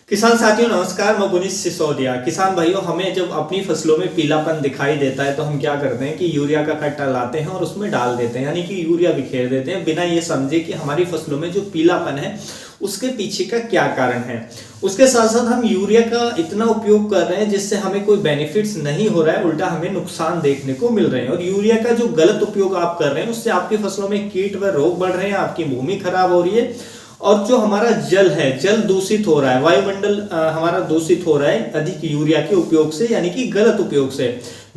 किसान साथियों नमस्कार, मैं पुनीत सिसोदिया। किसान भाइयों, हमें जब अपनी फसलों में पीलापन दिखाई देता है तो हम क्या करते हैं कि यूरिया का कट्टा लाते हैं और उसमें डाल देते हैं, यानी कि यूरिया बिखेर देते हैं बिना ये समझे कि हमारी फसलों में जो पीलापन है उसके पीछे का क्या कारण है। उसके साथ साथ हम यूरिया का इतना उपयोग कर रहे हैं जिससे हमें कोई बेनिफिट्स नहीं हो रहा है, उल्टा हमें नुकसान देखने को मिल रहे हैं। और यूरिया का जो गलत उपयोग आप कर रहे हैं उससे आपकी फसलों में कीट व रोग बढ़ रहे हैं, आपकी भूमि खराब हो रही है और जो हमारा जल है, जल दूषित हो रहा है, वायुमंडल हमारा दूषित हो रहा है अधिक यूरिया के उपयोग से, यानी कि गलत उपयोग से।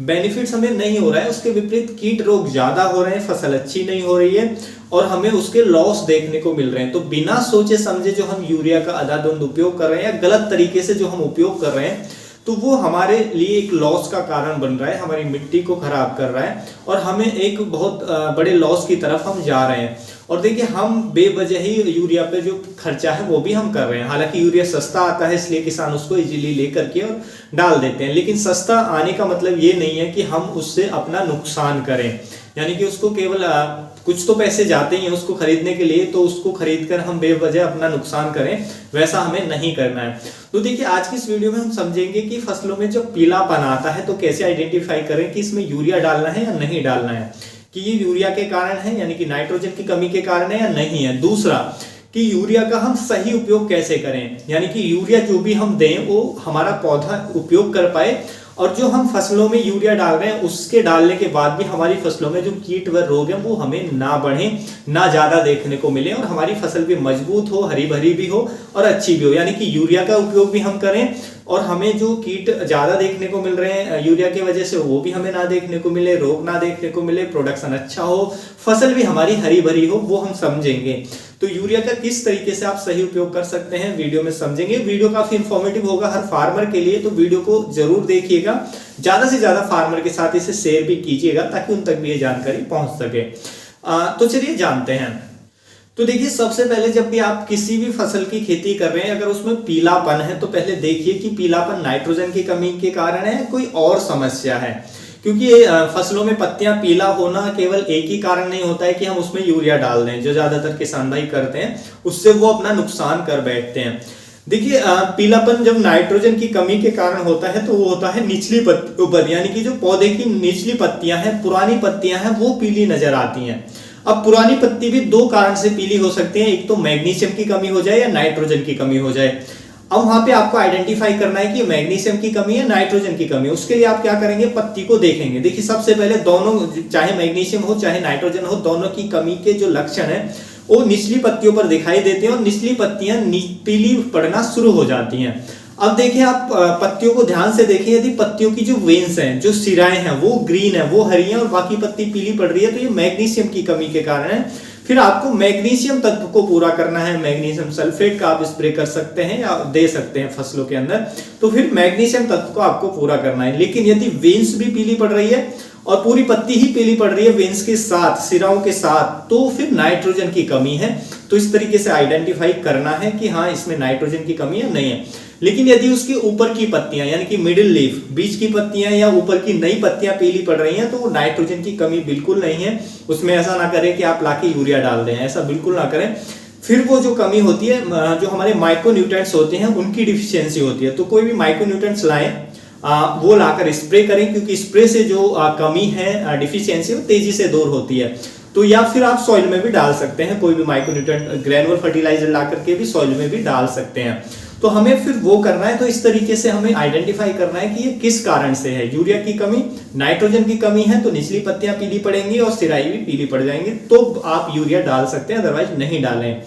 बेनिफिट्स हमें नहीं हो रहा है, उसके विपरीत कीट रोग ज्यादा हो रहे हैं, फसल अच्छी नहीं हो रही है और हमें उसके लॉस देखने को मिल रहे हैं। तो बिना सोचे समझे जो हम यूरिया का अंधाधुंध उपयोग कर रहे हैं या गलत तरीके से जो हम उपयोग कर रहे हैं तो वो हमारे लिए एक लॉस का कारण बन रहा है, हमारी मिट्टी को खराब कर रहा है और हमें एक बहुत बड़े लॉस की तरफ हम जा रहे हैं। और देखिए, हम बेवजह ही यूरिया पे जो खर्चा है वो भी हम कर रहे हैं। हालांकि यूरिया सस्ता आता है इसलिए किसान उसको इजीली लेकर के और डाल देते हैं, लेकिन सस्ता आने का मतलब ये नहीं है कि हम उससे अपना नुकसान करें, यानी कि उसको केवल कुछ तो पैसे जाते ही हैं उसको खरीदने के लिए, तो उसको खरीद कर हम बेवजह अपना नुकसान करें, वैसा हमें नहीं करना है। तो देखिए, आज की इस वीडियो में हम समझेंगे कि फसलों में जब पीलापन आता है तो कैसे आइडेंटिफाई करें कि इसमें यूरिया डालना है या नहीं डालना है, कि ये यूरिया के कारण है यानी कि नाइट्रोजन की कमी के कारण है या नहीं है। दूसरा कि यूरिया का हम सही उपयोग कैसे करें, यानी कि यूरिया जो भी हम दें वो हमारा पौधा उपयोग कर पाए और जो हम फसलों में यूरिया डाल रहे हैं उसके डालने के बाद भी हमारी फसलों में जो कीट व रोग है वो हमें ना बढ़े, ना ज्यादा देखने को मिले और हमारी फसल भी मजबूत हो, हरी भरी भी हो और अच्छी भी हो। यानी कि यूरिया का उपयोग भी हम करें और हमें जो कीट ज्यादा देखने को मिल रहे हैं यूरिया की वजह से वो भी हमें ना देखने को मिले, रोग ना देखने को मिले, प्रोडक्शन अच्छा हो, फसल भी हमारी हरी भरी हो, वो हम समझेंगे। तो यूरिया का किस तरीके से आप सही उपयोग कर सकते हैं वीडियो में समझेंगे। वीडियो काफी इंफॉर्मेटिव होगा हर फार्मर के लिए, तो वीडियो को जरूर देखिएगा, ज्यादा से ज्यादा फार्मर के साथ इसे शेयर भी कीजिएगा ताकि उन तक भी ये जानकारी पहुंच सके। तो चलिए जानते हैं। तो देखिए, सबसे पहले जब भी आप किसी भी फसल की खेती कर रहे हैं, अगर उसमें पीलापन है तो पहले देखिए कि पीलापन नाइट्रोजन की कमी के कारण है, कोई और समस्या है। क्योंकि फसलों में पत्तियां पीला होना केवल एक ही कारण नहीं होता है कि हम उसमें यूरिया डाल दें, जो ज्यादातर किसान भाई करते हैं, उससे वो अपना नुकसान कर बैठते हैं। देखिए, पीलापन जब नाइट्रोजन की कमी के कारण होता है तो वो होता है निचली उपज, यानी कि जो पौधे की निचली पत्तियां हैं, पुरानी पत्तियां हैं, वो पीली नजर आती हैं। अब पुरानी पत्ती भी दो कारण से पीली हो सकती है, एक तो मैग्नीशियम की कमी हो जाए या नाइट्रोजन की कमी हो जाए। अब वहां पे आपको आइडेंटिफाई करना है कि मैग्नीशियम की कमी है, नाइट्रोजन की कमी है। उसके लिए आप क्या करेंगे, पत्ती को देखेंगे। देखिए, सबसे पहले दोनों, चाहे मैग्नीशियम हो चाहे नाइट्रोजन हो, दोनों की कमी के जो लक्षण है वो निचली पत्तियों पर दिखाई देते हैं और निचली पत्तियां पीली पड़ना शुरू हो जाती हैं। अब देखिए, आप पत्तियों को ध्यान से देखें, यदि पत्तियों की जो वेन्स हैं, जो सिराएं हैं, वो ग्रीन है, वो हरी है और बाकी पत्ती पीली पड़ रही है, तो ये मैग्नीशियम की कमी के कारण है। फिर आपको मैग्नीशियम तत्व को पूरा करना है। मैग्नीशियम सल्फेट का आप स्प्रे कर सकते हैं या दे सकते हैं फसलों के अंदर, तो फिर मैग्नीशियम तत्व को आपको पूरा करना है। लेकिन यदि वेन्स भी पीली पड़ रही है और पूरी पत्ती ही पीली पड़ रही है वेन्स के साथ, सिराओं के साथ, तो फिर नाइट्रोजन की कमी है। तो इस तरीके से आइडेंटिफाई करना है कि हाँ, इसमें नाइट्रोजन की कमी है, नहीं है। लेकिन यदि उसके ऊपर की पत्तियां, यानी कि मिडिल लीफ, बीच की पत्तियां या ऊपर की नई पत्तियां पीली पड़ रही हैं, तो वो नाइट्रोजन की कमी बिल्कुल नहीं है। उसमें ऐसा ना करें कि आप लाके यूरिया डाल दें, ऐसा बिल्कुल ना करें। फिर वो जो कमी होती है, जो हमारे माइक्रोन्यूट्रिएंट्स होते हैं उनकी डिफिशियंसी होती है। तो कोई भी माइक्रोन्यूट्रिएंट्स लाएं, वो लाकर स्प्रे करें, क्योंकि स्प्रे से जो कमी है, डिफिशियंसी, वो तेजी से दूर होती है। तो या फिर आप सॉइल में भी डाल सकते हैं, कोई भी माइक्रोन्यूट्रिएंट ग्रेनुलर फर्टिलाइजर ला करके भी सॉइल में भी डाल सकते हैं। तो हमें फिर वो करना है। तो इस तरीके से हमें आइडेंटिफाई करना है कि ये किस कारण से है। यूरिया की कमी, नाइट्रोजन की कमी है तो निचली पत्तियां पीली पड़ेंगी और सिराई भी पीली पड़ जाएंगी, तो आप यूरिया डाल सकते हैं, अदरवाइज नहीं डालें।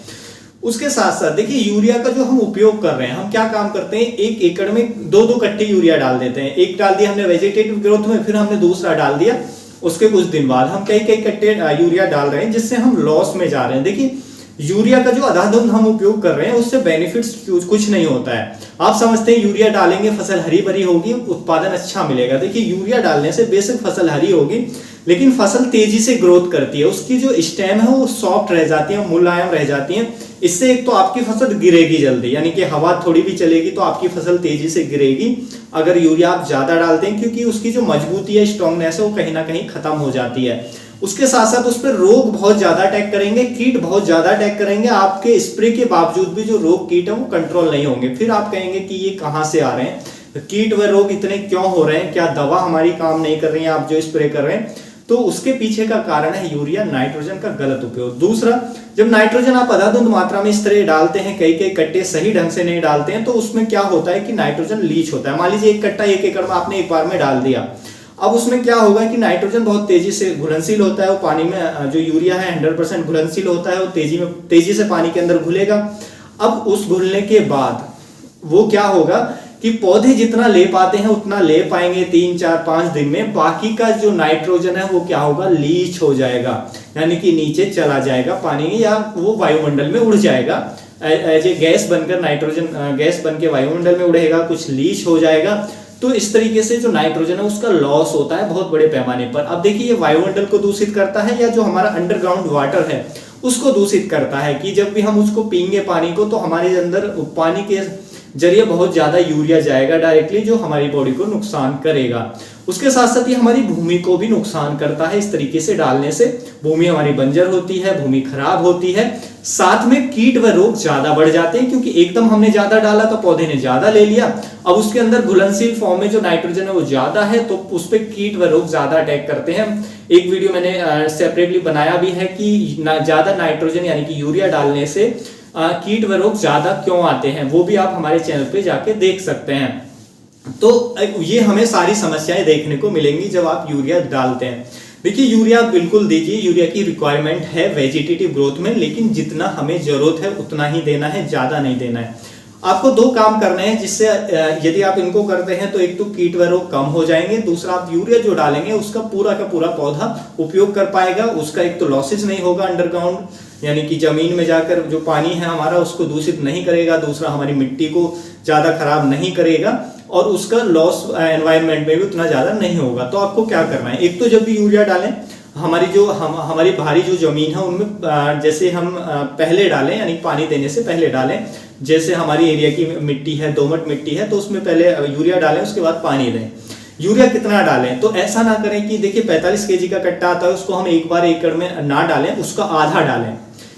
उसके साथ साथ देखिए, यूरिया का जो हम उपयोग कर रहे हैं, हम क्या काम करते हैं, एक एकड़ में दो कट्टे यूरिया डाल देते हैं। एक डाल दिया हमने वेजिटेटिव ग्रोथ में, फिर हमने दूसरा डाल दिया उसके कुछ दिन बाद, हम कई कट्टे यूरिया डाल रहे हैं, जिससे हम लॉस में जा रहे हैं। देखिए, यूरिया का जो अंधाधुंध हम उपयोग कर रहे हैं उससे बेनिफिट्स कुछ नहीं होता है। आप समझते हैं यूरिया डालेंगे फसल हरी भरी होगी, उत्पादन अच्छा मिलेगा। देखिए, यूरिया डालने से बेशक फसल हरी होगी लेकिन फसल तेजी से ग्रोथ करती है, उसकी जो स्टेम है वो सॉफ्ट रह जाती है, मुलायम रह जाती है। इससे एक तो आपकी फसल गिरेगी जल्दी, यानी कि हवा थोड़ी भी चलेगी तो आपकी फसल तेजी से गिरेगी अगर यूरिया आप ज्यादा डालते हैं, क्योंकि उसकी जो मजबूती है, स्ट्रांगनेस है, वो कहीं ना कहीं खत्म हो जाती है। उसके साथ साथ उस पर रोग बहुत ज्यादा अटैक करेंगे, कीट बहुत ज्यादा अटैक करेंगे, आपके स्प्रे के बावजूद भी जो रोग कीट है वो कंट्रोल नहीं होंगे। फिर आप कहेंगे कि ये कहाँ से आ रहे हैं, कीट व रोग इतने क्यों हो रहे हैं, क्या दवा हमारी काम नहीं कर रही है आप जो स्प्रे कर रहे हैं। तो उसके पीछे का कारण है यूरिया नाइट्रोजन का गलत उपयोग। दूसरा, जब नाइट्रोजन आप अंधाधुंध मात्रा में इस तरह डालते हैं, कई कई कट्टे सही ढंग से नहीं डालते हैं, तो उसमें क्या होता है कि नाइट्रोजन लीच होता है। मान लीजिए एक कट्टा 1 एकड़ में आपने एक बार में डाल दिया, अब उसमें क्या होगा कि नाइट्रोजन बहुत तेजी से घुलनशील होता है, वो पानी में जो यूरिया है 100% घुलनशील होता है, वो तेजी से पानी के अंदर घुलेगा। अब उस घुलने के बाद वो क्या होगा कि पौधे जितना ले पाते हैं उतना ले पाएंगे 3, 4, 5 दिन में, बाकी का जो नाइट्रोजन है वो क्या होगा, लीच हो जाएगा, यानी कि नीचे चला जाएगा पानी या वो वायुमंडल में उड़ जाएगा, एज ए गैस बनकर नाइट्रोजन गैस बन के वायुमंडल में उड़ेगा, कुछ लीच हो जाएगा। तो इस तरीके से जो नाइट्रोजन है उसका लॉस होता है बहुत बड़े पैमाने पर। अब देखिए ये वायुमंडल को दूषित करता है या जो हमारा अंडरग्राउंड वाटर है उसको दूषित करता है, कि जब भी हम उसको पीएंगे पानी को तो हमारे अंदर पानी के जरिए बहुत ज्यादा यूरिया जाएगा डायरेक्टली, जो हमारी बॉडी को नुकसान करेगा। उसके साथ साथ ये हमारी भूमि को भी नुकसान करता है। इस तरीके से डालने से भूमि हमारी बंजर होती है, भूमि खराब होती है, साथ में कीट व रोग ज्यादा बढ़ जाते हैं, क्योंकि एकदम हमने ज्यादा डाला तो पौधे ने ज्यादा ले लिया, अब उसके अंदर घुलनशील फॉर्म में जो नाइट्रोजन है वो ज्यादा है, तो उस पर कीट व रोग ज्यादा अटैक करते हैं। एक वीडियो मैंने सेपरेटली बनाया भी है कि ज्यादा नाइट्रोजन यानी कि यूरिया डालने से कीट व रोग ज्यादा क्यों आते हैं, वो भी आप हमारे चैनल पे जाके देख सकते हैं। तो ये हमें सारी समस्याएं देखने को मिलेंगी जब आप यूरिया डालते हैं। देखिए यूरिया बिल्कुल दीजिए, यूरिया की रिक्वायरमेंट है वेजिटेटिव ग्रोथ में, लेकिन जितना हमें जरूरत है उतना ही देना है, ज्यादा नहीं देना है। आपको 2 काम करने हैं जिससे यदि आप इनको करते हैं तो एक तो कीट व रोग कम हो जाएंगे, दूसरा आप यूरिया जो डालेंगे उसका पूरा का पूरा पौधा उपयोग कर पाएगा, उसका एक तो लॉसेज नहीं होगा अंडरग्राउंड, यानी कि जमीन में जाकर जो पानी है हमारा उसको दूषित नहीं करेगा, दूसरा हमारी मिट्टी को ज्यादा खराब नहीं करेगा, और उसका लॉस एनवायरनमेंट में भी उतना ज्यादा नहीं होगा। तो आपको क्या करना है, एक तो जब भी यूरिया डालें हमारी भारी जो जमीन है उनमें जैसे हम पहले डालें, यानी पानी देने से पहले डालें, जैसे हमारी एरिया की मिट्टी है, दोमट मिट्टी है, तो उसमें पहले यूरिया डालें, उसके बाद पानी दें। यूरिया कितना डालें, तो ऐसा ना करें कि देखिए 45 केजी का कट्टा आता है उसको हम एक बार एकड़ में ना डालें, उसका आधा डालें,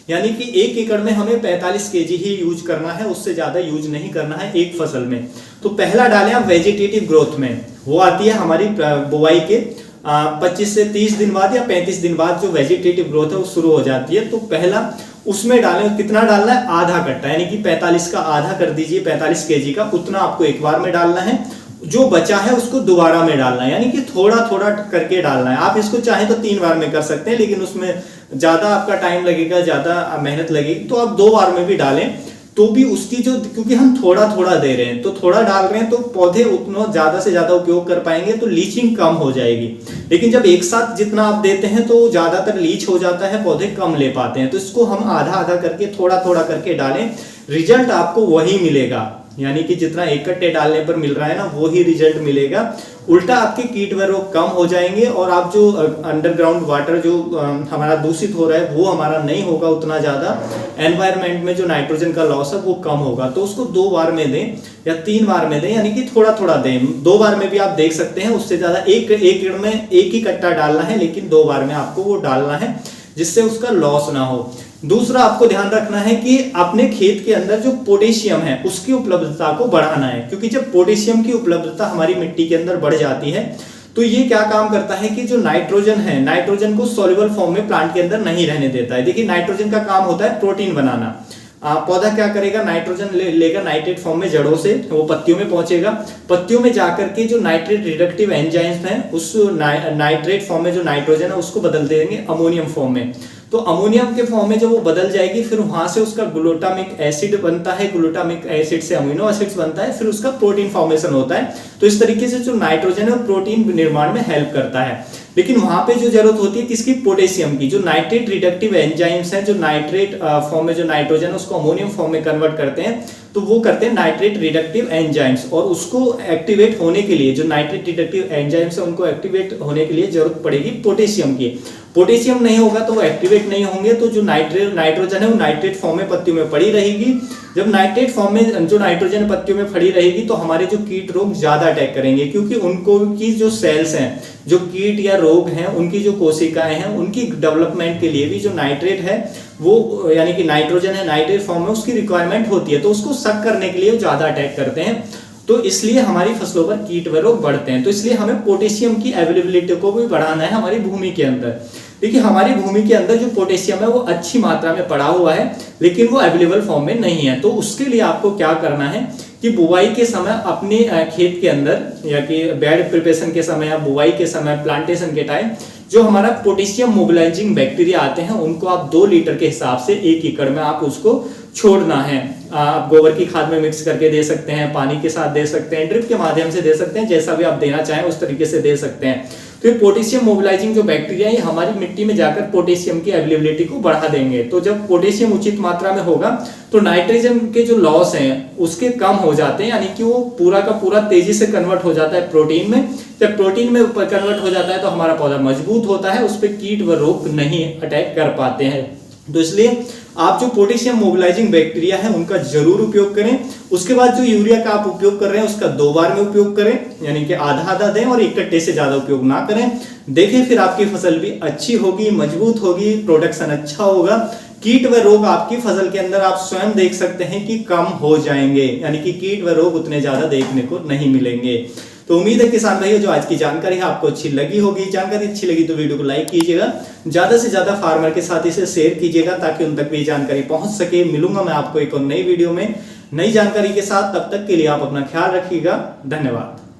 यानी कि 1 एकड़ में हमें 45 केजी ही यूज करना है, उससे ज्यादा यूज नहीं करना है एक फसल में। तो पहला डालें आप वेजिटेटिव ग्रोथ में, वो आती है हमारी बुआई के 25 से 30 दिन बाद या 35 दिन बाद जो वेजिटेटिव ग्रोथ है वो शुरू हो जाती है। तो पहला उसमें डालें, कितना डालना है, आधा कट्टा, यानी कि 45 का आधा कर दीजिए, 45 केजी का, उतना आपको एक बार में डालना है। जो बचा है उसको दोबारा में डालना है, यानी कि थोड़ा थोड़ा करके डालना है। आप इसको चाहे तो 3 बार में कर सकते हैं, लेकिन उसमें ज्यादा आपका टाइम लगेगा, ज्यादा मेहनत लगेगी, तो आप 2 बार में भी डालें तो भी उसकी जो, क्योंकि हम थोड़ा थोड़ा दे रहे हैं तो थोड़ा डाल रहे हैं तो पौधे उतना ज्यादा से ज्यादा उपयोग कर पाएंगे, तो लीचिंग कम हो जाएगी। लेकिन जब एक साथ जितना आप देते हैं तो ज्यादातर लीच हो जाता है, पौधे कम ले पाते हैं। तो इसको हम आधा आधा करके थोड़ा थोड़ा करके डालें, रिजल्ट आपको वही मिलेगा, यानी कि जितना एक कट्टे डालने पर मिल रहा है ना वही रिजल्ट मिलेगा। उल्टा आपके कीट व रोग कम हो जाएंगे, और आप जो अंडरग्राउंड वाटर जो हमारा दूषित हो रहा है वो हमारा नहीं होगा उतना ज्यादा, एनवायरनमेंट में जो नाइट्रोजन का लॉस है वो कम होगा। तो उसको 2 बार में दें या 3 बार में दें, यानी कि थोड़ा थोड़ा दें। 2 बार में भी आप देख सकते हैं, उससे ज्यादा एक एकड़ में एक ही कट्टा डालना है, लेकिन 2 बार में आपको वो डालना है जिससे उसका लॉस ना हो। दूसरा आपको ध्यान रखना है कि अपने खेत के अंदर जो पोटेशियम है उसकी उपलब्धता को बढ़ाना है, क्योंकि जब पोटेशियम की उपलब्धता हमारी मिट्टी के अंदर बढ़ जाती है तो ये क्या काम करता है कि जो नाइट्रोजन है, नाइट्रोजन को सॉल्युबल फॉर्म में प्लांट के अंदर नहीं रहने देता है। देखिए नाइट्रोजन का काम होता है प्रोटीन बनाना। पौधा क्या करेगा, नाइट्रोजन लेगा नाइट्रेट फॉर्म में जड़ों से, वो पत्तियों में पहुंचेगा, पत्तियों में जाकर के जो नाइट्रेट रिडक्टिव एंजाइम्स हैं उस नाइट्रेट फॉर्म में जो नाइट्रोजन है उसको बदल देंगे अमोनियम फॉर्म में। तो अमोनियम के फॉर्म में जब वो बदल जाएगी फिर वहां से उसका ग्लूटामिक एसिड बनता है, ग्लूटामिक एसिड से अमीनो एसिड्स बनता है, फिर उसका प्रोटीन फॉर्मेशन होता है। तो इस तरीके से जो नाइट्रोजन है वो प्रोटीन निर्माण में हेल्प करता है। लेकिन वहां पे जो जरूरत होती है किसकी, पोटेशियम की। जो नाइट्रेट रिडक्टिव एंजाइम्स हैं जो नाइट्रेट फॉर्म में जो नाइट्रोजन है उसको अमोनियम फॉर्म में कन्वर्ट करते हैं, तो वो करते हैं नाइट्रेट रिडक्टिव एंजाइम्स, और उसको एक्टिवेट होने के लिए जो नाइट्रेट रिडक्टिव एंजाइम्स है उनको एक्टिवेट होने के लिए जरूरत पड़ेगी पोटेशियम की। पोटेशियम नहीं होगा तो वो एक्टिवेट नहीं होंगे, तो जो नाइट्रोजन है वो नाइट्रेट फॉर्म में पत्तियों में पड़ी रहेगी। जब नाइट्रेट फॉर्म में जो नाइट्रोजन पत्तियों में पड़ी रहेगी तो हमारे जो कीट रोग ज्यादा अटैक करेंगे, क्योंकि उनको की जो सेल्स हैं, जो कीट या रोग हैं, उनकी जो कोशिकाएं हैं, उनकी डेवलपमेंट के लिए भी जो नाइट्रेट है वो यानी कि नाइट्रोजन है नाइट्रेट फॉर्म में उसकी रिक्वायरमेंट होती है, तो उसको सक करने के लिए ज्यादा अटैक करते हैं। तो इसलिए हमारी फसलों पर कीट व रोग बढ़ते हैं। तो इसलिए हमें पोटेशियम की अवेलेबिलिटी को भी बढ़ाना है हमारी भूमि के अंदर। देखिए हमारी भूमि के अंदर जो पोटेशियम है वो अच्छी मात्रा में पड़ा हुआ है, लेकिन वो अवेलेबल फॉर्म में नहीं है। तो उसके लिए आपको क्या करना है कि बुवाई के समय अपने खेत के अंदर या कि बेड प्रिपरेशन के समय या बुवाई के समय प्लांटेशन के टाइम जो हमारा पोटेशियम मोबिलाइजिंग बैक्टीरिया आते हैं उनको आप 2 लीटर के हिसाब से 1 एकड़ में आप उसको छोड़ना है। आप गोबर की खाद में मिक्स करके दे सकते हैं, पानी के साथ दे सकते हैं, ड्रिप के माध्यम से दे सकते हैं, जैसा भी आप देना चाहें उस तरीके से दे सकते हैं। तो ये पोटेशियम मोबिलाइजिंग जो बैक्टीरिया है हमारी मिट्टी में जाकर पोटेशियम की अवेलेबिलिटी को बढ़ा देंगे। तो जब पोटेशियम उचित मात्रा में होगा तो नाइट्रोजन के जो लॉस हैं उसके कम हो जाते हैं, यानी कि वो पूरा का पूरा तेजी से कन्वर्ट हो जाता है प्रोटीन में। जब प्रोटीन में कन्वर्ट हो जाता है तो हमारा पौधा मजबूत होता है, उस पर कीट व रोग नहीं अटैक कर पाते हैं। तो इसलिए आप जो पोटेशियम मोबिलाइजिंग बैक्टीरिया है उनका जरूर उपयोग करें। उसके बाद जो यूरिया का आप उपयोग कर रहे हैं उसका 2 बार में उपयोग करें, यानी कि आधा आधा दें और इकट्ठे से ज्यादा उपयोग ना करें। देखें फिर आपकी फसल भी अच्छी होगी, मजबूत होगी, प्रोडक्शन अच्छा होगा। कीट व रोग आपकी फसल के अंदर आप स्वयं देख सकते हैं कि कम हो जाएंगे, यानी कि कीट व रोग उतने ज्यादा देखने को नहीं मिलेंगे। तो उम्मीद है किसान भाइयों जो आज की जानकारी है आपको अच्छी लगी होगी। जानकारी अच्छी लगी तो वीडियो को लाइक कीजिएगा, ज्यादा से ज्यादा फार्मर के साथ इसे शेयर कीजिएगा ताकि उन तक भी जानकारी पहुंच सके। मिलूंगा मैं आपको एक और नई वीडियो में नई जानकारी के साथ, तब तक के लिए आप अपना ख्याल रखिएगा। धन्यवाद।